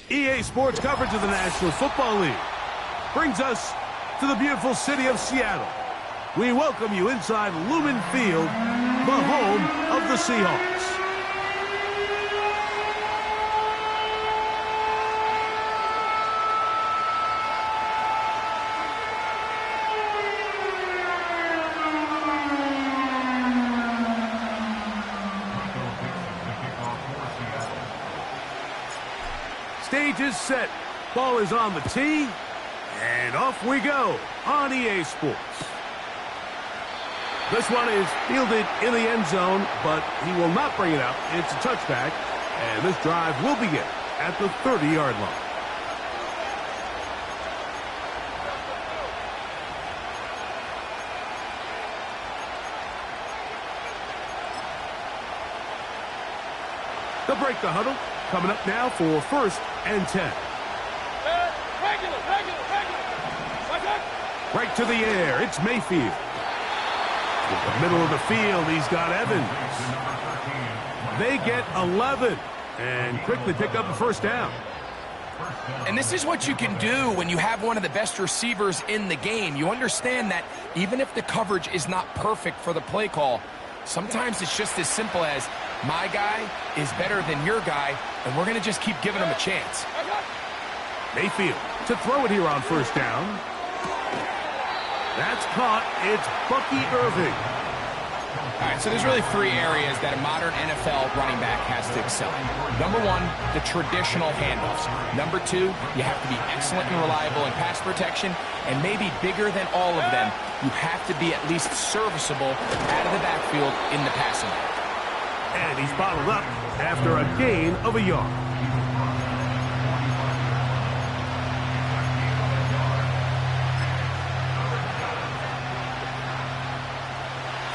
EA Sports coverage of the National Football League brings us to the beautiful city of Seattle. We welcome you inside Lumen Field, the home of the Seahawks. Stage is set. Ball is on the tee. And off we go on EA Sports. This one is fielded in the end zone, but he will not bring it out. It's a touchback, and this drive will begin at the 30-yard line. They'll break the huddle. Coming up now for 1st and 10. Regular. Right to the air. It's Mayfield. In the middle of the field, he's got Evans. They get 11 and quickly pick up a first down. And this is what you can do when you have one of the best receivers in the game. You understand that even if the coverage is not perfect for the play call, sometimes it's just as simple as my guy is better than your guy, and we're going to just keep giving him a chance. Mayfield to throw it here on first down. That's caught. It's Bucky Irving. All right, so there's really 3 areas that a modern NFL running back has to excel in. Number 1, the traditional handoffs. Number 2, you have to be excellent and reliable in pass protection, and maybe bigger than all of them, you have to be at least serviceable out of the backfield in the passing game. And he's bottled up after a gain of a yard.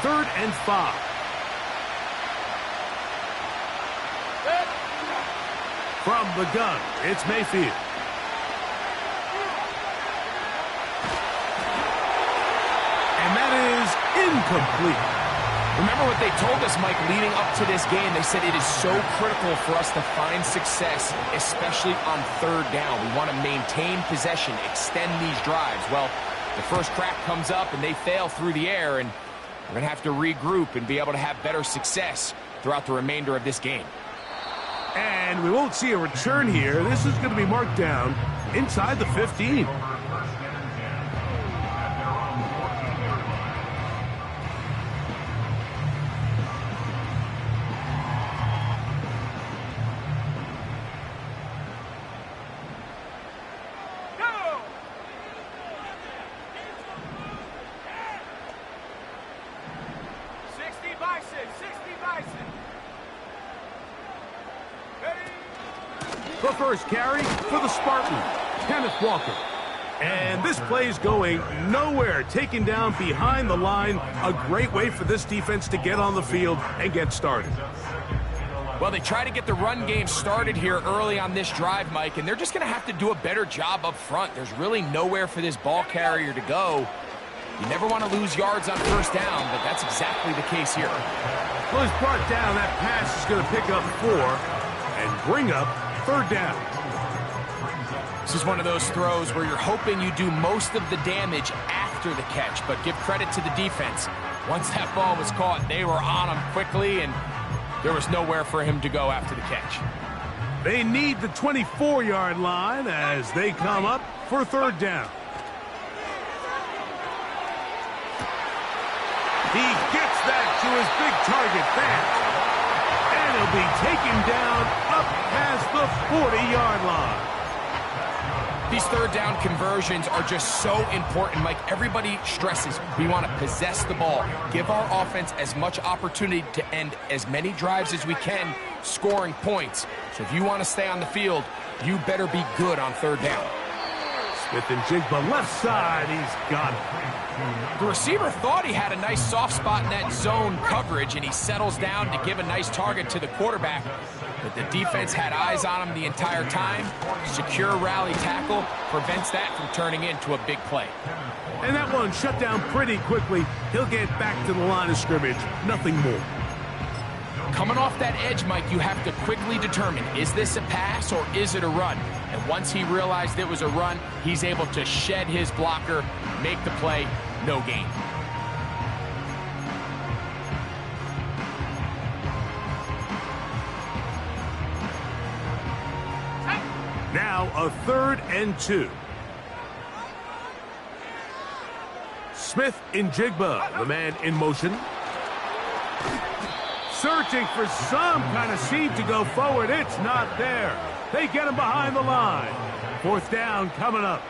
Third and 5. From the gun, it's Mayfield. And that is incomplete. Remember what they told us, Mike, leading up to this game. They said it is so critical for us to find success, especially on 3rd down. We want to maintain possession, extend these drives. Well, the first crack comes up, and they fail through the air, and we're going to have to regroup and be able to have better success throughout the remainder of this game. And we won't see a return here. This is going to be marked down inside the 15. The first carry for the Spartan, Kenneth Walker. And this play's going nowhere, taken down behind the line. A great way for this defense to get on the field and get started. Well, they try to get the run game started here early on this drive, Mike, and they're just going to have to do a better job up front. There's really nowhere for this ball carrier to go. You never want to lose yards on 1st down, but that's exactly the case here. Well, he's brought down. That pass is going to pick up 4 and bring up 3rd down. This is one of those throws where you're hoping you do most of the damage after the catch, but give credit to the defense. Once that ball was caught, they were on him quickly, and there was nowhere for him to go after the catch. They need the 24-yard line as they come up for 3rd down. He gets that to his big target fast. And he'll be taken down up past the 40-yard line. These 3rd down conversions are just so important, Mike. Everybody stresses we want to possess the ball, give our offense as much opportunity to end as many drives as we can, scoring points. So if you want to stay on the field, you better be good on 3rd down. Smith and Jigba left side, he's got it. The receiver thought he had a nice soft spot in that zone coverage, and he settles down to give a nice target to the quarterback. But the defense had eyes on him the entire time. Secure rally tackle prevents that from turning into a big play. And that one shut down pretty quickly. He'll get back to the line of scrimmage. Nothing more. Coming off that edge, Mike, you have to quickly determine, is this a pass or is it a run? And once he realized it was a run, he's able to shed his blocker, make the play, no gain. Now a 3rd and 2. Smith in Jigba, the man in motion. Searching for some kind of seam to go forward. It's not there. They get him behind the line. 4th down coming up.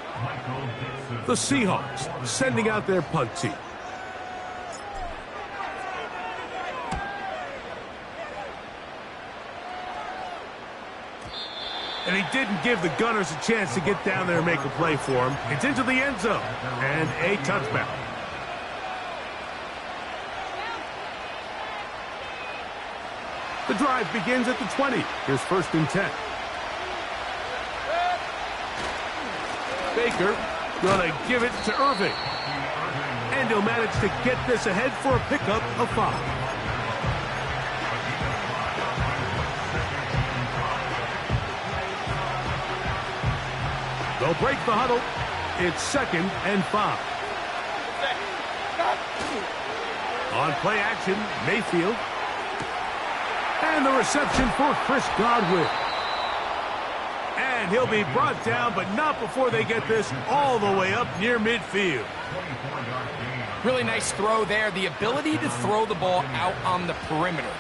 The Seahawks sending out their punt team. And he didn't give the Gunners a chance to get down there and make a play for him. It's into the end zone and a touchback. The drive begins at the 20. Here's 1st and 10. Baker gonna give it to Irving. And he'll manage to get this ahead for a pickup of 5. They'll break the huddle. It's 2nd and 5. On play action, Mayfield. And the reception for Chris Godwin. And he'll be brought down, but not before they get this all the way up near midfield. Really nice throw there. The ability to throw the ball out on the perimeter.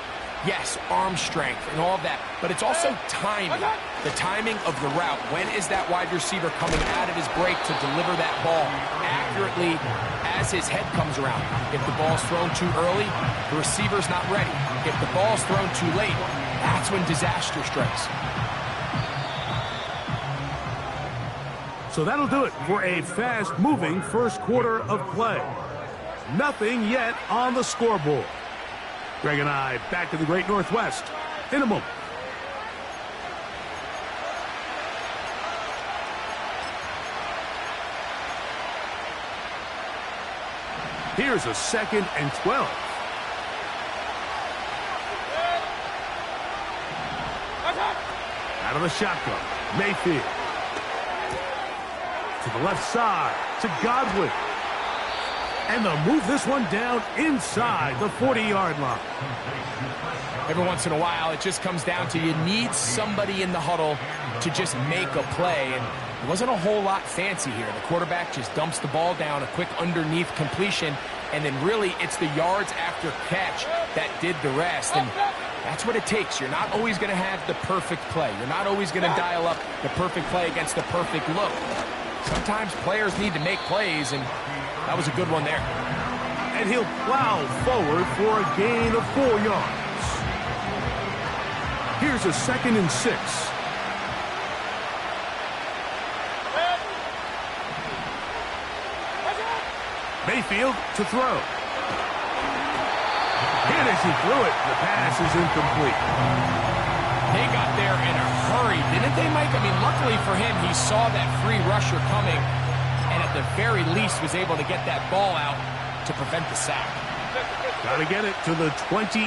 Yes, arm strength and all of that, but it's also timing. The timing of the route. When is that wide receiver coming out of his break to deliver that ball accurately as his head comes around? If the ball's thrown too early, the receiver's not ready. If the ball's thrown too late, that's when disaster strikes. So that'll do it for a fast-moving first quarter of play. Nothing yet on the scoreboard. Greg and I back in the Great Northwest in a moment. Here's a 2nd and 12. Out of the shotgun, Mayfield. To the left side, to Godwin. And they'll move this one down inside the 40-yard line. Every once in a while, it just comes down to you need somebody in the huddle to just make a play. And it wasn't a whole lot fancy here. The quarterback just dumps the ball down, a quick underneath completion, and then really it's the yards after catch that did the rest. And that's what it takes. You're not always going to have the perfect play. You're not always going to dial up the perfect play against the perfect look. Sometimes players need to make plays, and that was a good one there. And he'll plow forward for a gain of 4 yards. Here's a 2nd and 6. Mayfield to throw. And as he threw it, the pass is incomplete. They got there in a hurry, didn't they, Mike? I mean, luckily for him, he saw that free rusher coming, and at the very least was able to get that ball out to prevent the sack. Got to get it to the 28,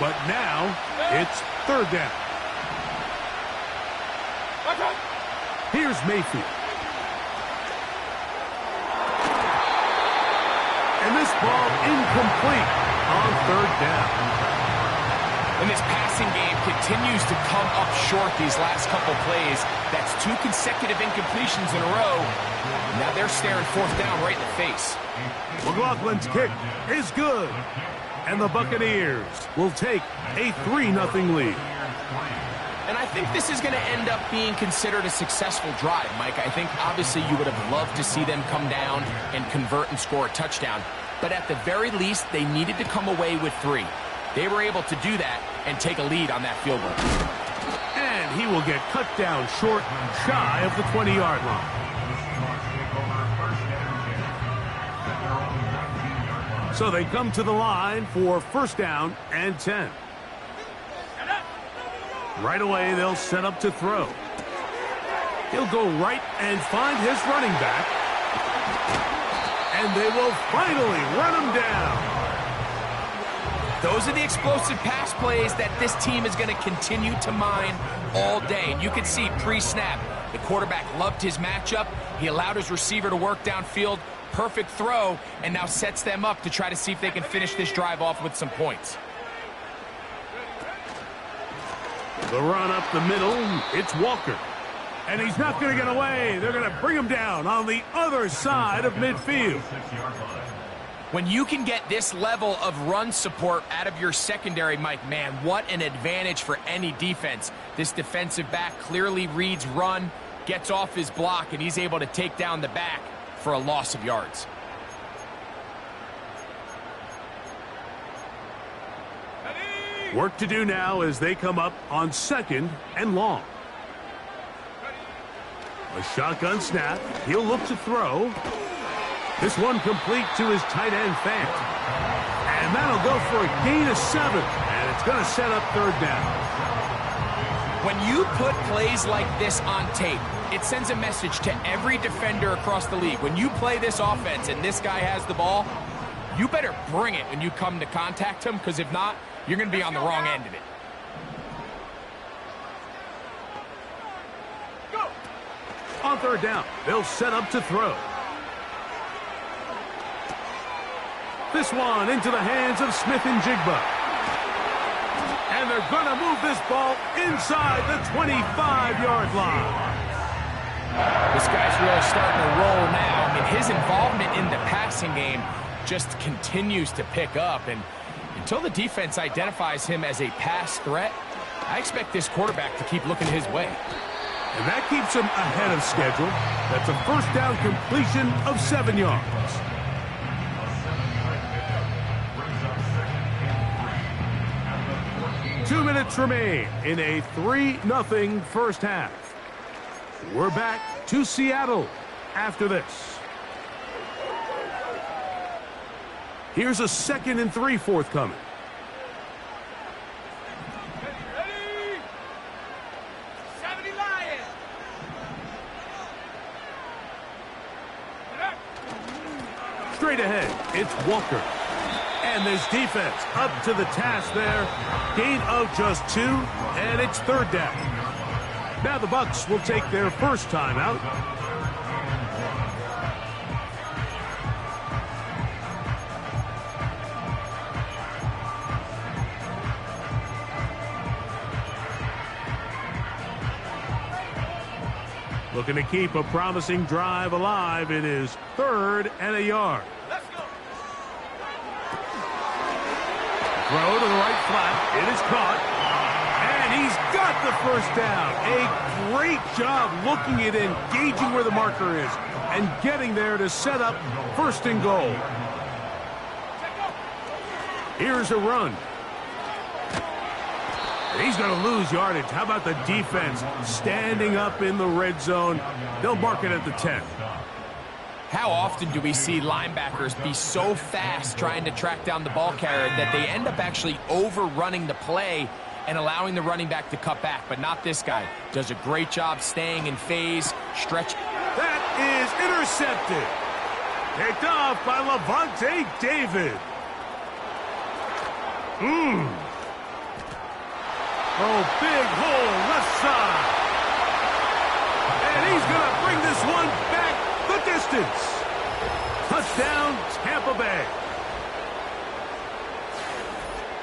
but now it's 3rd down. Here's Mayfield. And this ball incomplete on 3rd down. And this passing game continues to come up short these last couple plays. That's 2 consecutive incompletions in a row. Now they're staring 4th down right in the face. McLaughlin's kick is good. And the Buccaneers will take a 3-0 lead. And I think this is going to end up being considered a successful drive, Mike. I think obviously you would have loved to see them come down and convert and score a touchdown. But at the very least, they needed to come away with 3. They were able to do that and take a lead on that field goal. And he will get cut down short, shy of the 20-yard line. So they come to the line for 1st down and 10. Right away, they'll set up to throw. He'll go right and find his running back. And they will finally run him down. Those are the explosive pass plays that this team is going to continue to mine all day. And you can see pre-snap, the quarterback loved his matchup. He allowed his receiver to work downfield. Perfect throw, and now sets them up to try to see if they can finish this drive off with some points. The run up the middle, it's Walker. And he's not going to get away. They're going to bring him down on the other side of midfield. When you can get this level of run support out of your secondary, Mike, man, what an advantage for any defense. This defensive back clearly reads run, gets off his block, and he's able to take down the back for a loss of yards. Work to do now as they come up on 2nd and long. A shotgun snap. He'll look to throw. This one complete to his tight end, Fant. And that'll go for a gain of 7. And it's going to set up 3rd down. When you put plays like this on tape, it sends a message to every defender across the league. When you play this offense and this guy has the ball, you better bring it when you come to contact him, because if not, you're going to be on the wrong end of it. On 3rd down, they'll set up to throw. This one into the hands of Smith and Jigba. And they're going to move this ball inside the 25-yard line. This guy's really starting to roll now. I mean, his involvement in the passing game just continues to pick up. And until the defense identifies him as a pass threat, I expect this quarterback to keep looking his way. And that keeps him ahead of schedule. That's a 1st down completion of 7 yards. Two minutes remain in a 3-0 first half. We're back to Seattle after this. Here's a 2nd and 3 forthcoming. Straight ahead, it's Walker. And this defense up to the task there. Gain of just 2, and it's 3rd down. Now the Bucs will take their first timeout. Looking to keep a promising drive alive. It is 3rd and a yard. Let's go. Throw to the right flat. It is caught. And he's got the 1st down. A great job looking at engaging where the marker is and getting there to set up 1st and goal. Here's a run. He's going to lose yardage. How about the defense standing up in the red zone? They'll mark it at the 10. How often do we see linebackers be so fast trying to track down the ball carrier that they end up actually overrunning the play and allowing the running back to cut back? But not this guy. Does a great job staying in phase, stretch. That is intercepted. Picked off by Levante David. Oh, big hole left side. And he's going to bring this one back the distance. Touchdown, Tampa Bay.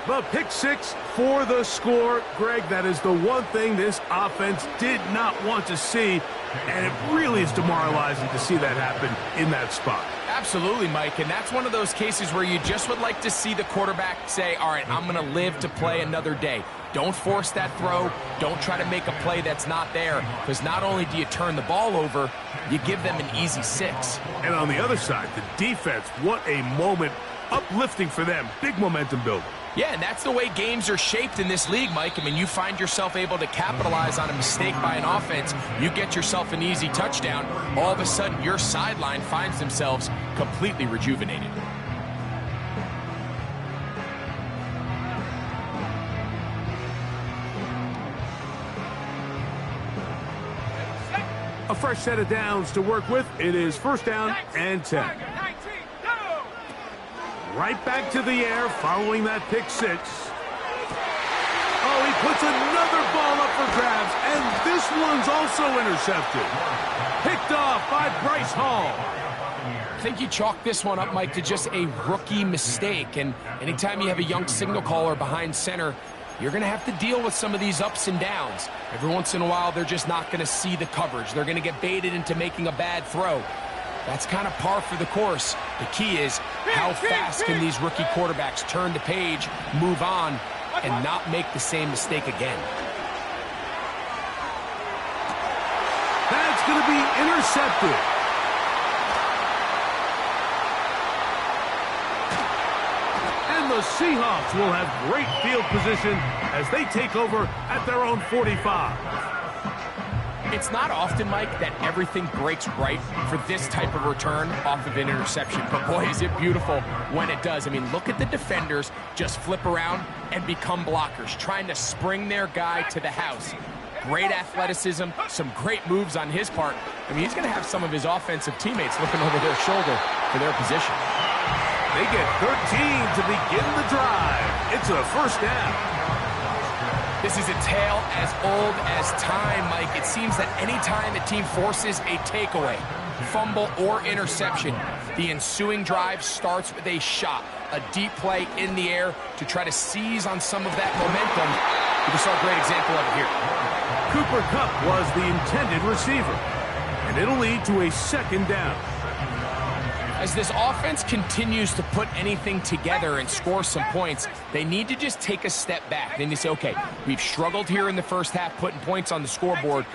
The pick 6 for the score. Greg, that is the one thing this offense did not want to see, and it really is demoralizing to see that happen in that spot. Absolutely, Mike, and that's one of those cases where you just would like to see the quarterback say, all right, I'm going to live to play another day. Don't force that throw. Don't try to make a play that's not there, because not only do you turn the ball over, you give them an easy 6. And on the other side, the defense, what a moment, uplifting for them. Big momentum builder. Yeah, and that's the way games are shaped in this league, Mike. I mean, you find yourself able to capitalize on a mistake by an offense. You get yourself an easy touchdown. All of a sudden, your sideline finds themselves completely rejuvenated. A fresh set of downs to work with. It is 1st down and 10. Right back to the air following that pick six. Oh, he puts another ball up for grabs, and this one's also intercepted. Picked off by Bryce Hall. I think you chalk this one up, Mike, to just a rookie mistake. And anytime you have a young signal caller behind center, you're going to have to deal with some of these ups and downs. Every once in a while, they're just not going to see the coverage. They're going to get baited into making a bad throw. That's kind of par for the course. The key is how fast can these rookie quarterbacks turn the page, move on, and not make the same mistake again. That's going to be intercepted. And the Seahawks will have great field position as they take over at their own 45. It's not often, Mike, that everything breaks right for this type of return off of an interception. But boy, is it beautiful when it does. I mean, look at the defenders just flip around and become blockers, trying to spring their guy to the house. Great athleticism, some great moves on his part. I mean, he's going to have some of his offensive teammates looking over their shoulder for their position. They get 13 to begin the drive. It's a first down. This is a tale as old as time, Mike. It seems that any time a team forces a takeaway, fumble, or interception, the ensuing drive starts with a shot, a deep play in the air to try to seize on some of that momentum. We just saw a great example of it here. Cooper Kupp was the intended receiver, and it'll lead to a second down. As this offense continues to put anything together and score some points, they need to just take a step back. Then you say, okay, we've struggled here in the first half putting points on the scoreboard.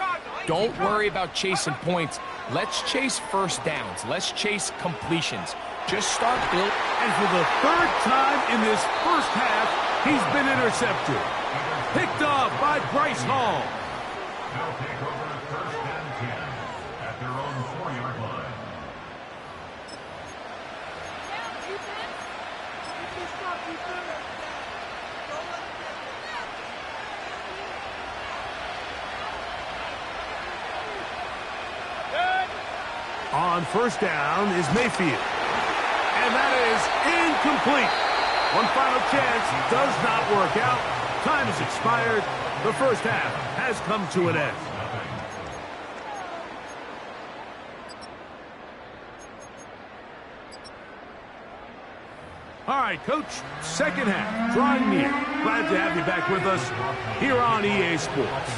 Don't worry about chasing points. Let's chase first downs. Let's chase completions. Just start build. And for the third time in this first half, he's been intercepted. Picked off by Bryce Hall. They'll take over first and 10 at their own 4-yard line. On first down is Mayfield. And that is incomplete. One final chance does not work out. Time has expired. The first half has come to an end. All right, Coach, second half, drawing near. Glad to have you back with us here on EA Sports.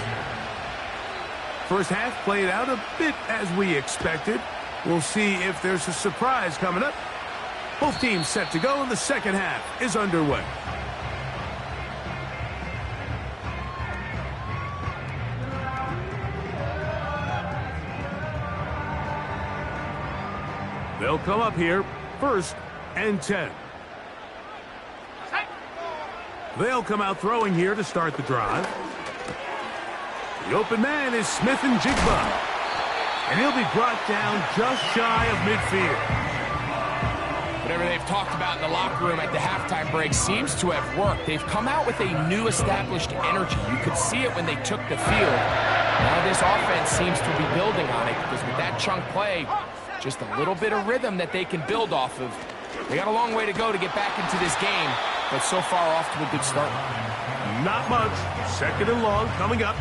First half played out a bit as we expected. We'll see if there's a surprise coming up. Both teams set to go, and the second half is underway. They'll come up here, first and 10. They'll come out throwing here to start the drive. The open man is Smith and Jigba. And he'll be brought down just shy of midfield. Whatever they've talked about in the locker room at the halftime break seems to have worked. They've come out with a new established energy. You could see it when they took the field. Now this offense seems to be building on it because with that chunk play, just a little bit of rhythm that they can build off of. They got a long way to go to get back into this game, but so far off to a good start. Not much. Second and long coming up.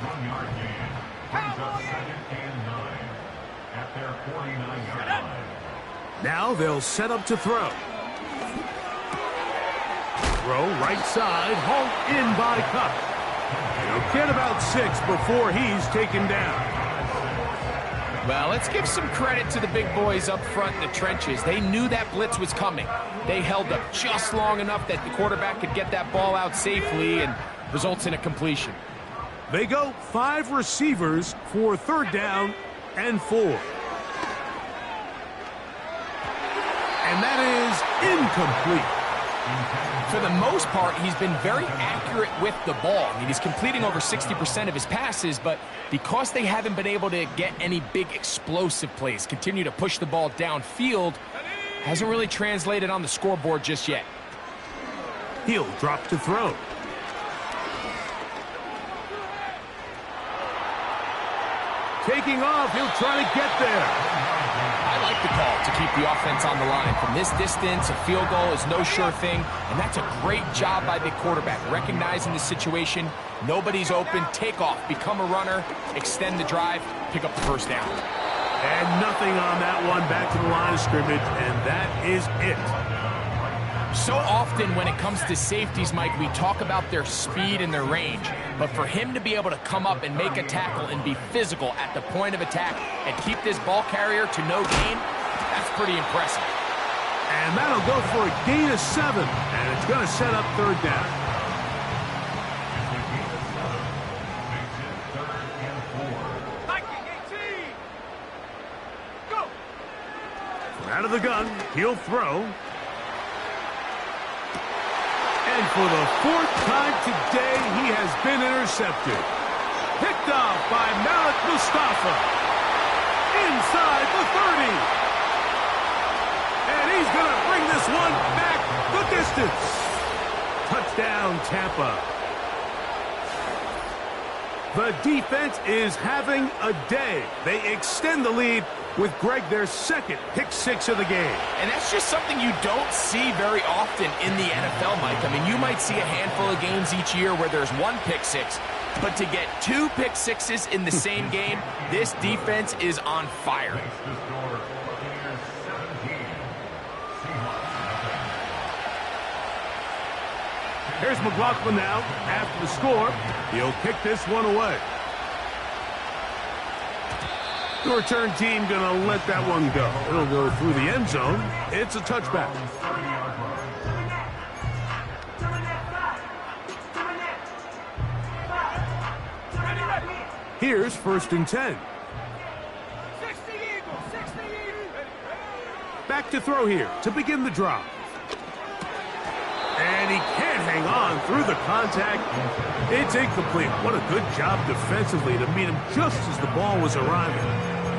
1-yard gain. Brings up second and 9 at their 49-yard line. Now they'll set up to throw. Throw right side, hauled in by Kupp. He'll get about 6 before he's taken down. Well, let's give some credit to the big boys up front in the trenches. They knew that blitz was coming. They held up just long enough that the quarterback could get that ball out safely and results in a completion. They go 5 receivers for third down and 4. And that is incomplete. For the most part, he's been very accurate with the ball. I mean, he's completing over 60% of his passes, but because they haven't been able to get any big explosive plays, continue to push the ball downfield, hasn't really translated on the scoreboard just yet. He'll drop to throw. Taking off, he'll try to get there. I like the call to keep the offense on the line. From this distance, a field goal is no sure thing, and that's a great job by the quarterback, recognizing the situation. Nobody's open, take off, become a runner, extend the drive, pick up the first down. And nothing on that one, back to the line of scrimmage, and that is it. So often when it comes to safeties, Mike, we talk about their speed and their range. But for him to be able to come up and make a tackle and be physical at the point of attack and keep this ball carrier to no gain, that's pretty impressive. And that'll go for a gain of 7, and it's going to set up third down. Out of the gun, he'll throw. And for the 4th time today, he has been intercepted. Picked off by Malik Mustafa. Inside the 30. And he's going to bring this one back the distance. Touchdown, Tampa. The defense is having a day. They extend the lead with Greg, their second pick-6 of the game. And that's just something you don't see very often in the NFL, Mike. I mean, you might see a handful of games each year where there's 1 pick-6, but to get 2 pick-6s in the same game, this defense is on fire. Here's McLaughlin now. After the score, he'll kick this one away. The return team going to let that one go. It'll go through the end zone. It's a touchback. Here's 1st and 10. Back to throw here to begin the drive. And he can't hang on through the contact. It's incomplete. What a good job defensively to meet him just as the ball was arriving.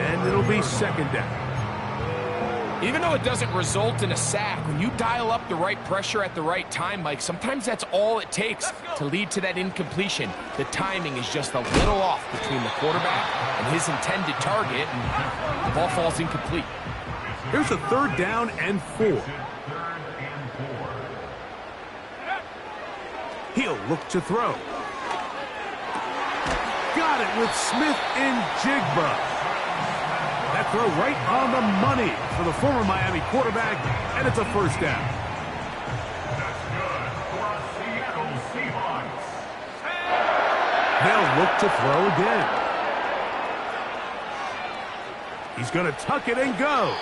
And it'll be 2nd down. Even though it doesn't result in a sack, when you dial up the right pressure at the right time, Mike, sometimes that's all it takes to lead to that incompletion. The timing is just a little off between the quarterback and his intended target, and the ball falls incomplete. Here's a 3rd down and 4. He'll look to throw. Got it with Smith and Jigba. That throw right on the money for the former Miami quarterback, and it's a 1st down. They'll look to throw again. He's going to tuck it and go.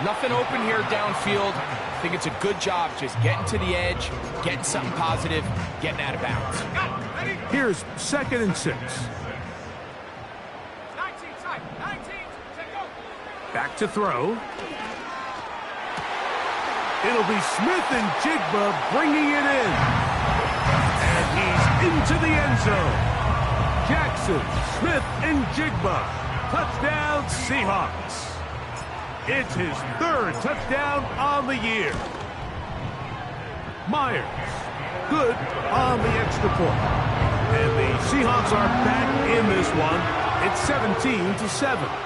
Nothing open here downfield. I think it's a good job just getting to the edge, getting something positive, getting out of bounds. Here's 2nd and 6. Back to throw. It'll be Smith and Jigba bringing it in. And he's into the end zone. Jackson, Smith, and Jigba. Touchdown, Seahawks. It's his 3rd touchdown on the year. Myles, good on the extra point. And the Seahawks are back in this one. It's 17-7.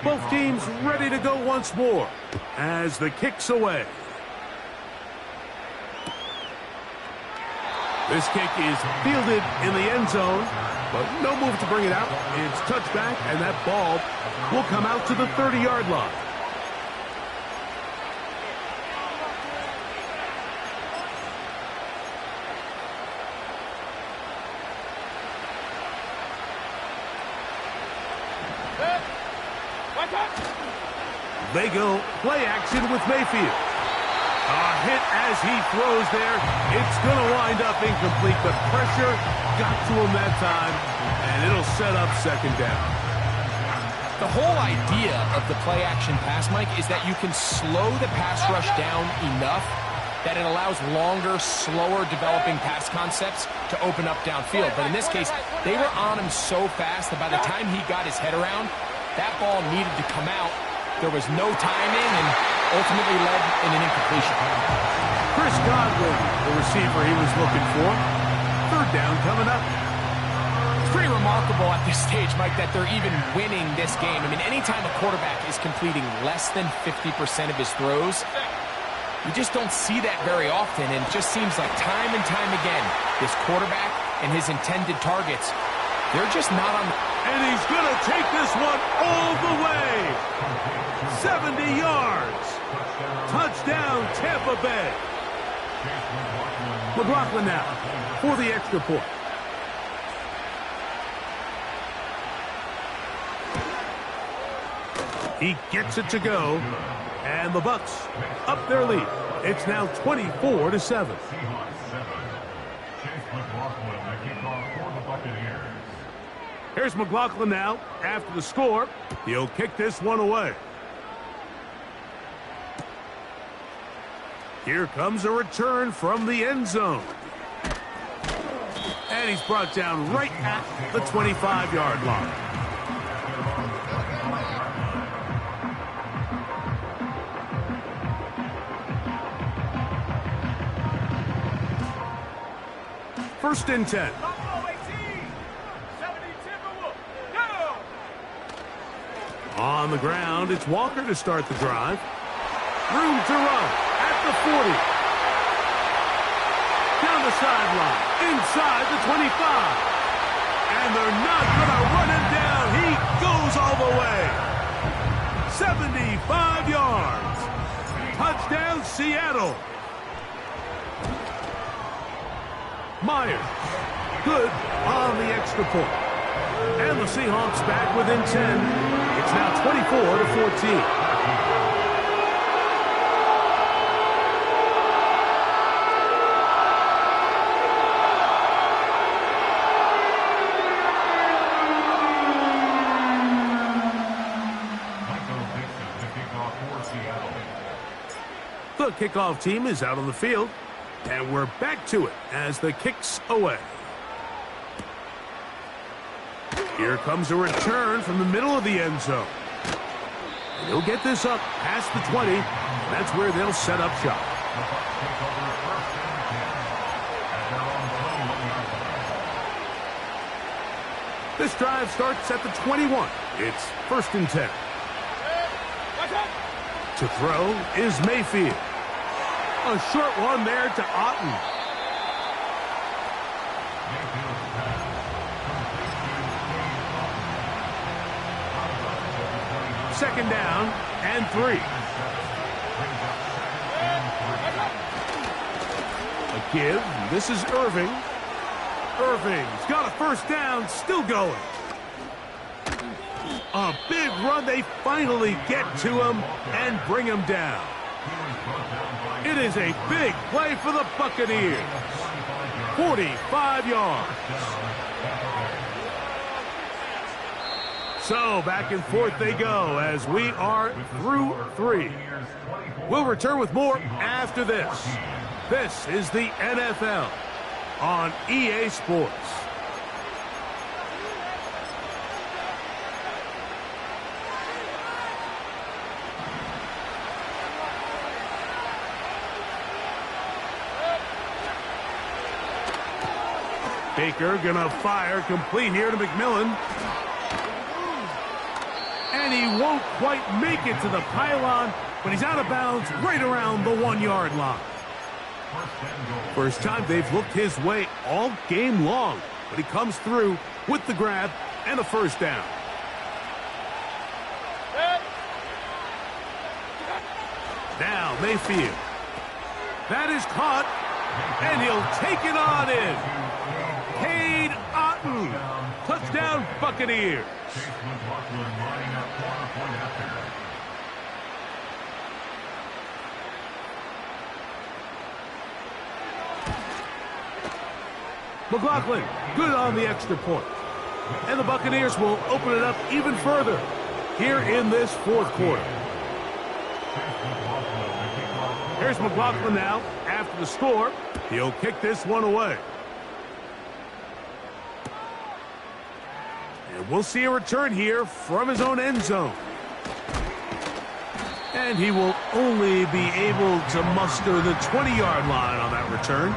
Both teams ready to go once more as the kick's away. This kick is fielded in the end zone, but no move to bring it out. It's touchback, and that ball will come out to the 30-yard line. They go play action with Mayfield. A hit as he throws there. It's going to wind up incomplete, but pressure got to him that time, and it'll set up 2nd down. The whole idea of the play action pass, Mike, is that you can slow the pass rush down enough that it allows longer, slower developing pass concepts to open up downfield. But in this case, they were on him so fast that by the time he got his head around, that ball needed to come out. There was no timing and ultimately led in an incompletion. Chris Godwin, the receiver he was looking for. 3rd down coming up. pretty remarkable at this stage, Mike, that they're even winning this game. I mean, anytime a quarterback is completing less than 50% of his throws, you just don't see that very often, and it just seems like time and time again, this quarterback and his intended targets, they're just not on the... And he's going to take this one all the way. 70 yards. Touchdown, Tampa Bay. McLaughlin now for the extra point. He gets it to go, and the Bucs up their lead. It's now 24-7. Here's McLaughlin now after the score. He'll kick this one away. Here comes a return from the end zone. And he's brought down right at the 25-yard line. First and 10. On the ground, it's Walker to start the drive. Room to run at the 40. Down the sideline, inside the 25. And they're not going to run him down. He goes all the way. 75 yards. Touchdown, Seattle. Myles, good on the extra point. And the Seahawks back within 10. It's now 24-14. The kickoff team is out on the field, and we're back to it as the kick's away. Here comes a return from the middle of the end zone. And he'll get this up past the 20. That's where they'll set up shop. This drive starts at the 21. It's first and 10. To throw is Mayfield. A short one there to Otten. Second down and 3. A give. This is Irving. Irving's got a first down, still going. A big run. They finally get to him and bring him down. It is a big play for the Buccaneers. 45 yards. So back and forth they go as we are through 3. We'll return with more after this. This is the NFL on EA Sports. Baker gonna fire complete here to McMillan. And he won't quite make it to the pylon, but he's out of bounds right around the 1-yard line. First time they've looked his way all game long, but he comes through with the grab and a first down. Now Mayfield. That is caught, and he'll take it on in. Cade Otten. Touchdown, Buccaneers. McLaughlin, good on the extra point. And the Buccaneers will open it up even further here in this fourth quarter. Here's McLaughlin now after the score. He'll kick this one away. And we'll see a return here from his own end zone. And he will only be able to muster the 20-yard line on that return.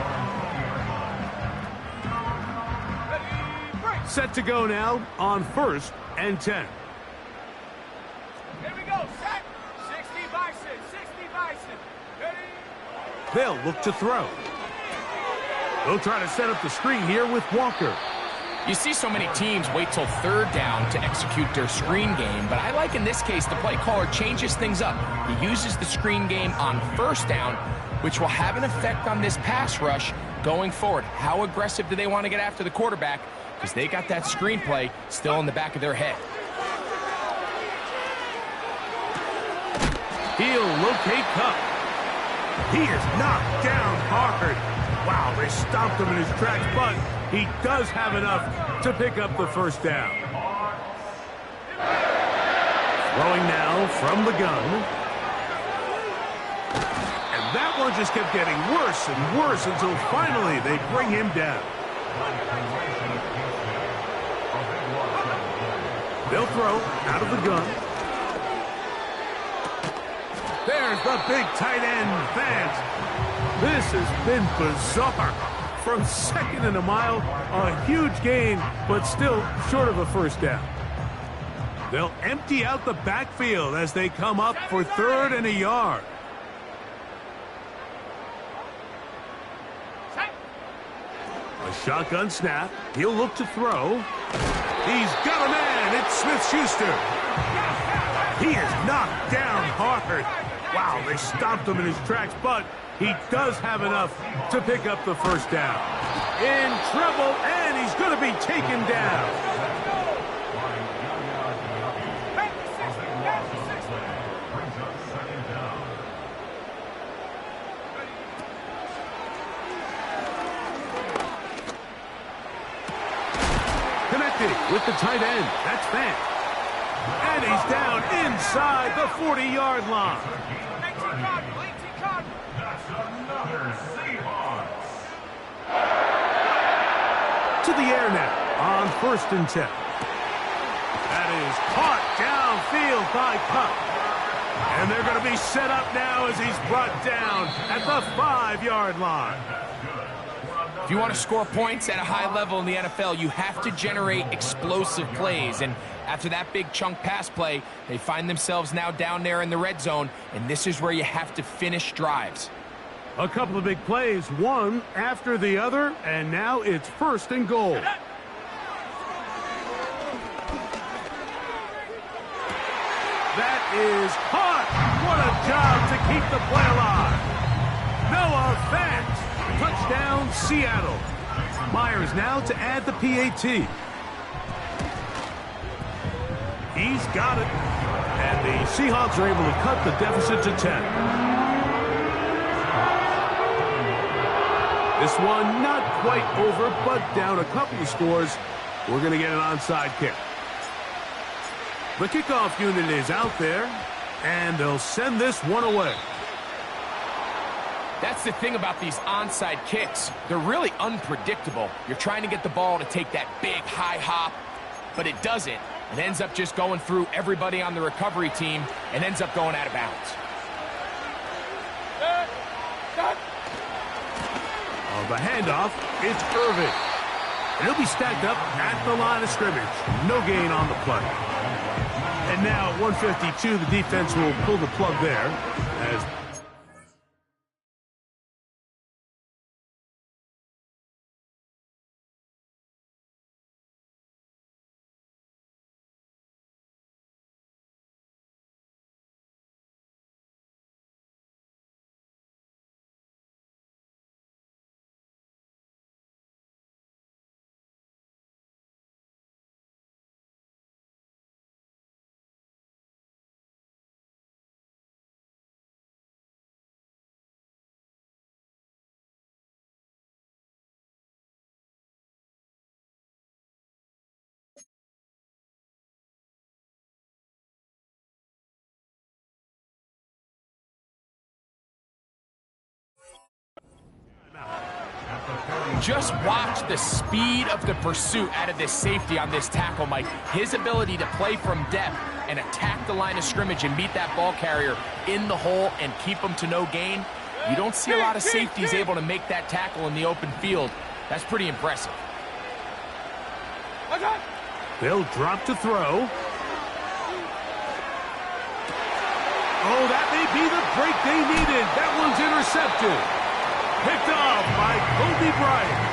Set to go now on 1st and 10. Here we go, set. 60 Bison, 60 Bison. Ready? They'll look to throw. They'll try to set up the screen here with Walker. You see so many teams wait till 3rd down to execute their screen game, but I like in this case the play caller changes things up. He uses the screen game on 1st down, which will have an effect on this pass rush going forward. How aggressive do they want to get after the quarterback? Because they got that screenplay still in the back of their head. He'll locate Cup. He is knocked down hard. Wow, they stopped him in his tracks, but he does have enough to pick up the 1st down. Throwing now from the gun. And that one just kept getting worse and worse until finally they bring him down. They'll throw out of the gun. There's the big tight end, Vance. This has been bizarre. From 2nd and a mile, a huge gain, but still short of a 1st down. They'll empty out the backfield as they come up for 3rd and a yard. A shotgun snap. He'll look to throw. He's got a man. It's Smith-Schuster. He is knocked down hard. Wow, they stopped him in his tracks, but he does have enough to pick up the 1st down. In trouble, and he's going to be taken down. Connected with the tight end. That's Fant. And he's down inside the 40-yard line. To the air now on 1st and 10. That is caught downfield by Cup. And they're going to be set up now as he's brought down at the 5-yard line. If you want to score points at a high level in the NFL, you have to generate explosive plays. And after that big chunk pass play, they find themselves now down there in the red zone, and this is where you have to finish drives. A couple of big plays, one after the other, and now it's 1st and goal. That is caught. What a job to keep the play alive. Noah Fant. Touchdown, Seattle. Myers now to add the PAT. He's got it. And the Seahawks are able to cut the deficit to 10. This one not quite over, but down a couple of scores. We're going to get an onside kick. The kickoff unit is out there, and they'll send this one away. That's the thing about these onside kicks. They're really unpredictable. You're trying to get the ball to take that big high hop, but it doesn't. It ends up just going through everybody on the recovery team and ends up going out of bounds. On the handoff, it's Irvin. And he'll be stacked up at the line of scrimmage. No gain on the play. And now at 152, the defense will pull the plug there as Just watch the speed of the pursuit out of this safety on this tackle, Mike. His ability to play from depth and attack the line of scrimmage and meet that ball carrier in the hole and keep him to no gain. You don't see a lot of safeties able to make that tackle in the open field. That's pretty impressive. They'll drop to throw. Oh, that may be the break they needed. That one's intercepted. Picked off by Kobe Bryant.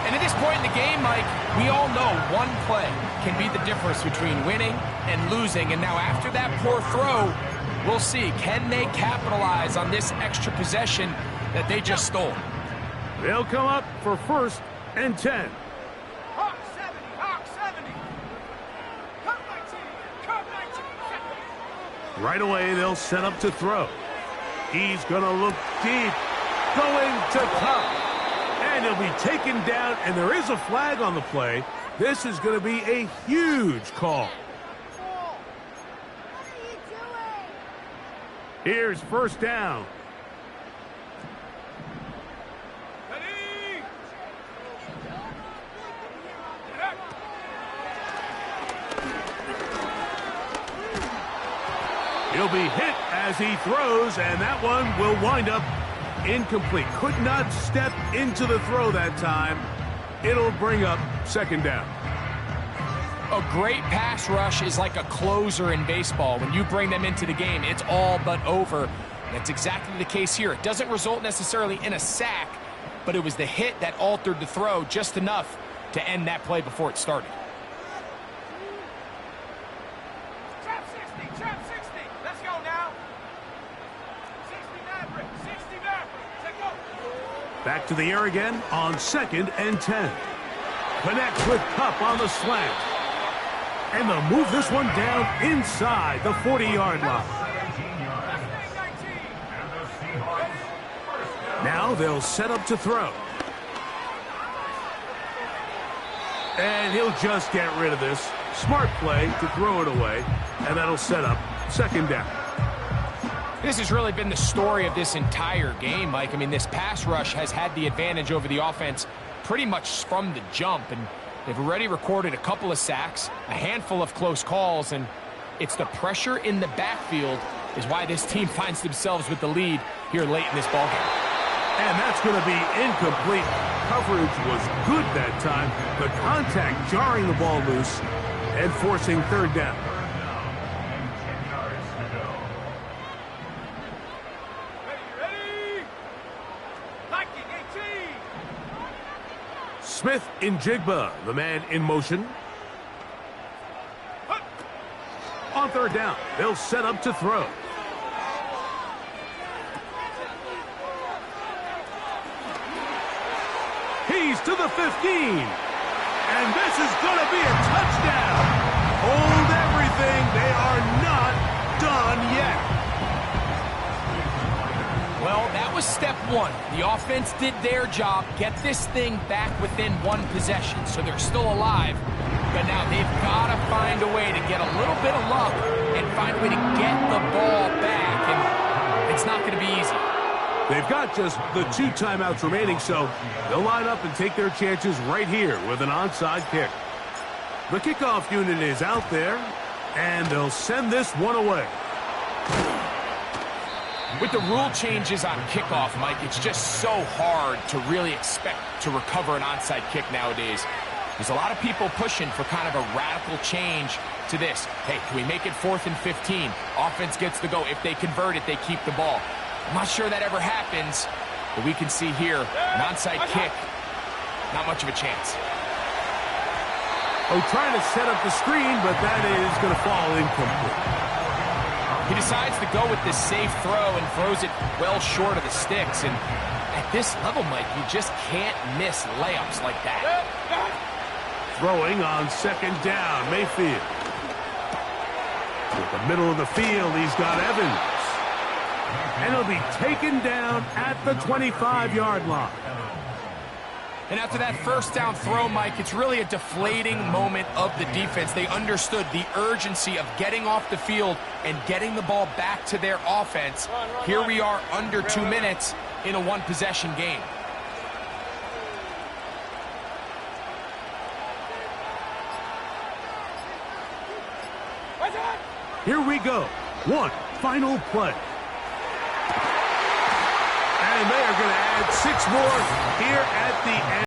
And at this point in the game, Mike, we all know one play can be the difference between winning and losing. And now after that poor throw, we'll see. Can they capitalize on this extra possession that they just stole? They'll come up for 1st and 10. Hawk 70, Hawk 70. Come 19, come 19. Right away, they'll set up to throw. He's going to look deep. Going to Cup. And he'll be taken down, and there is a flag on the play. This is going to be a huge call. Here's 1st down. Ready? He'll be hit as he throws, and that one will wind up incomplete. Could not step into the throw that time. It'll bring up 2nd down. A great pass rush is like a closer in baseball. When you bring them into the game, it's all but over. That's exactly the case here. It doesn't result necessarily in a sack, but it was the hit that altered the throw just enough to end that play before it started. Trap 60, trap 60. Let's go now. 60 Maverick, 60 Maverick. Let's go. Back to the air again on 2nd and 10. Connects with Cup on the slant. And they'll move this one down inside the 40-yard line. Now they'll set up to throw. And he'll just get rid of this. Smart play to throw it away. And that'll set up 2nd down. This has really been the story of this entire game, Mike. I mean, this pass rush has had the advantage over the offense pretty much from the jump. And they've already recorded a couple of sacks, a handful of close calls, and it's the pressure in the backfield is why this team finds themselves with the lead here late in this ballgame. And that's going to be incomplete. Coverage was good that time. The contact jarring the ball loose and forcing 3rd down. Ready? Liking 18. Smith in Jigba, the man in motion. On 3rd down, they'll set up to throw. He's to the 15. And this is going to be a touchdown. Hold everything. They are not done yet. Well, that was step one. The offense did their job, get this thing back within one possession, so they're still alive. But now they've got to find a way to get a little bit of luck and find a way to get the ball back, and it's not going to be easy. They've got just the 2 timeouts remaining, so they'll line up and take their chances right here with an onside kick. The kickoff unit is out there, and they'll send this one away. With the rule changes on kickoff, Mike, it's just so hard to really expect to recover an onside kick nowadays. There's a lot of people pushing for kind of a radical change to this. Hey, can we make it 4th and 15? Offense gets the go. If they convert it, they keep the ball. I'm not sure that ever happens, but we can see here, an onside kick, not much of a chance. Oh, trying to set up the screen, but that is going to fall incomplete. He decides to go with this safe throw and throws it well short of the sticks. And at this level, Mike, you just can't miss layups like that. Throwing on 2nd down, Mayfield. With the middle of the field, he's got Evans. And he'll be taken down at the 25-yard line. And after that 1st down throw, Mike, it's really a deflating moment of the defense. They understood the urgency of getting off the field and getting the ball back to their offense. Here we are under 2 minutes in a 1-possession game. Here we go. One final play. And they are going to add 6 more here at the end.